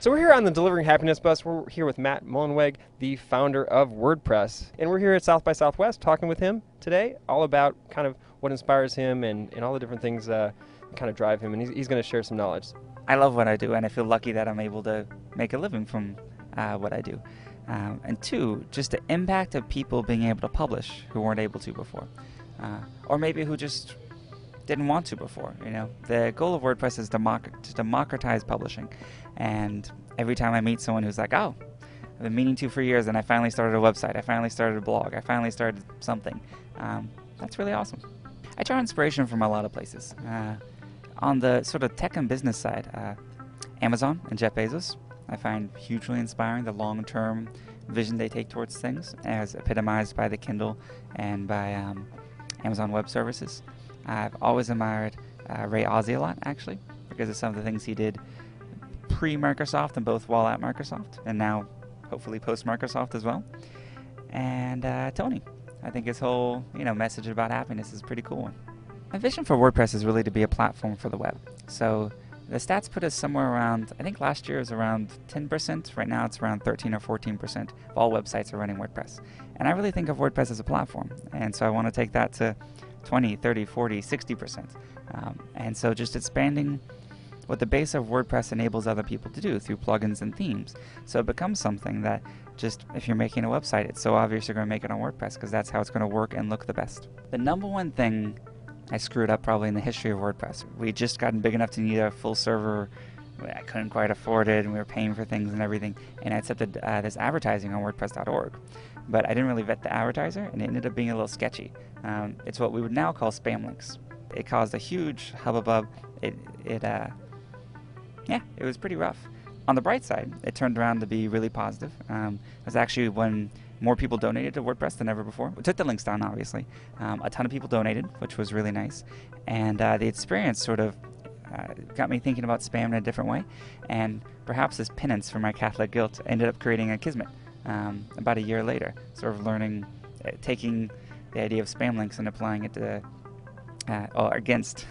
So we're here on the Delivering Happiness bus. We're here with Matt Mullenweg, the founder of WordPress. And we're here at South by Southwest talking with him today all about kind of what inspires him and all the different things that kind of drive him. And he's going to share some knowledge. I love what I do, and I feel lucky that I'm able to make a living from what I do. And two, just the impact of people being able to publish who weren't able to before. Or maybe who just didn't want to before. You know, the goal of WordPress is to democratize publishing. And every time I meet someone who's like, "Oh, I've been meaning to for years, and I finally started a website. I finally started a blog. I finally started something," that's really awesome. I draw inspiration from a lot of places. On the sort of tech and business side, Amazon and Jeff Bezos, I find hugely inspiring the long-term vision they take towards things, as epitomized by the Kindle and by Amazon Web Services. I've always admired Ray Ozzie a lot, actually, because of some of the things he did pre-Microsoft and both while at Microsoft, and now hopefully post-Microsoft as well. And Tony, I think his whole message about happiness is a pretty cool one. My vision for WordPress is really to be a platform for the web. So the stats put us somewhere around, I think last year it was around 10%. Right now it's around 13 or 14% of all websites are running WordPress. And I really think of WordPress as a platform. And so I want to take that to 20, 30, 40, 60%. And so just expanding what the base of WordPress enables other people to do through plugins and themes. So it becomes something that just, if you're making a website, it's so obvious you're going to make it on WordPress because that's how it's going to work and look the best. The number one thing I screwed up probably in the history of WordPress. We had just gotten big enough to need a full server. I couldn't quite afford it, and we were paying for things and everything. And I accepted this advertising on WordPress.org. But I didn't really vet the advertiser, and it ended up being a little sketchy. It's what we would now call spam links. It caused a huge hubbub. It was pretty rough. On the bright side, it turned around to be really positive. It was actually when more people donated to WordPress than ever before. We took the links down, obviously. A ton of people donated, which was really nice. And the experience sort of got me thinking about spam in a different way. And perhaps this penance for my Catholic guilt ended up creating a kismet about a year later, sort of learning, taking the idea of spam links and applying it to against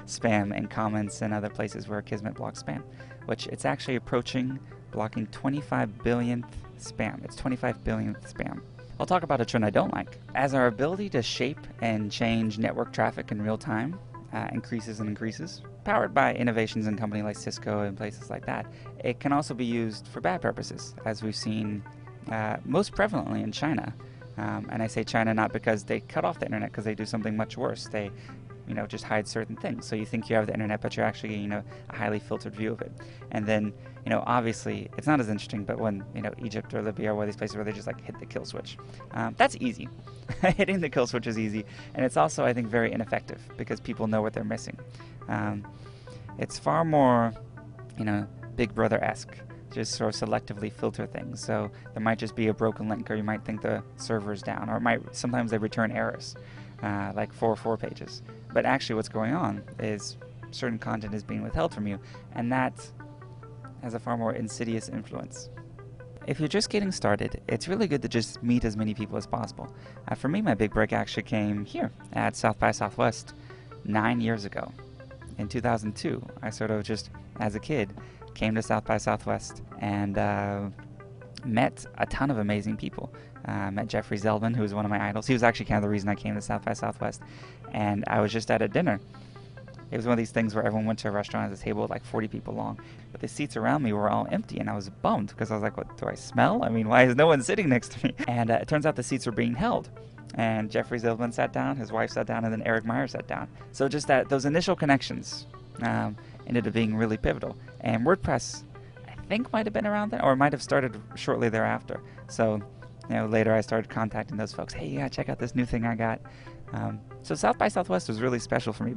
spam and comments and other places where Kismet blocks spam, which it's actually approaching blocking 25 billionth spam. It's 25 billionth spam. I'll talk about a trend I don't like. As our ability to shape and change network traffic in real time increases and increases, powered by innovations in companies like Cisco and places like that, it can also be used for bad purposes, as we've seen most prevalently in China. And I say China not because they cut off the internet, because they do something much worse. They, just hide certain things. So you think you have the internet, but you're actually getting a highly filtered view of it. And then, obviously, it's not as interesting, but when, Egypt or Libya or one of these places where they just hit the kill switch. That's easy. Hitting the kill switch is easy. And it's also, I think, very ineffective because people know what they're missing. It's far more, Big Brother-esque. Just sort of selectively filter things. So there might just be a broken link, or you might think the server's down, or sometimes they return errors, like 404 pages. But actually what's going on is certain content is being withheld from you, and that has a far more insidious influence. If you're just getting started, it's really good to just meet as many people as possible. For me, my big break actually came here at South by Southwest 9 years ago. In 2002, I sort of just, as a kid, came to South by Southwest and met a ton of amazing people. Met Jeffrey Zeldman, who was one of my idols. He was actually kind of the reason I came to South by Southwest. And I was just at a dinner. It was one of these things where everyone went to a restaurant at a table with like 40 people long. But the seats around me were all empty, and I was bummed because I was like, what, do I smell? I mean, why is no one sitting next to me? And it turns out the seats were being held. And Jeffrey Zeldman sat down, his wife sat down, and then Eric Meyer sat down. So just those initial connections ended up being really pivotal. And WordPress, I think, might have been around then, or it might have started shortly thereafter. So, later I started contacting those folks. Hey, yeah, check out this new thing I got. So South by Southwest was really special for me.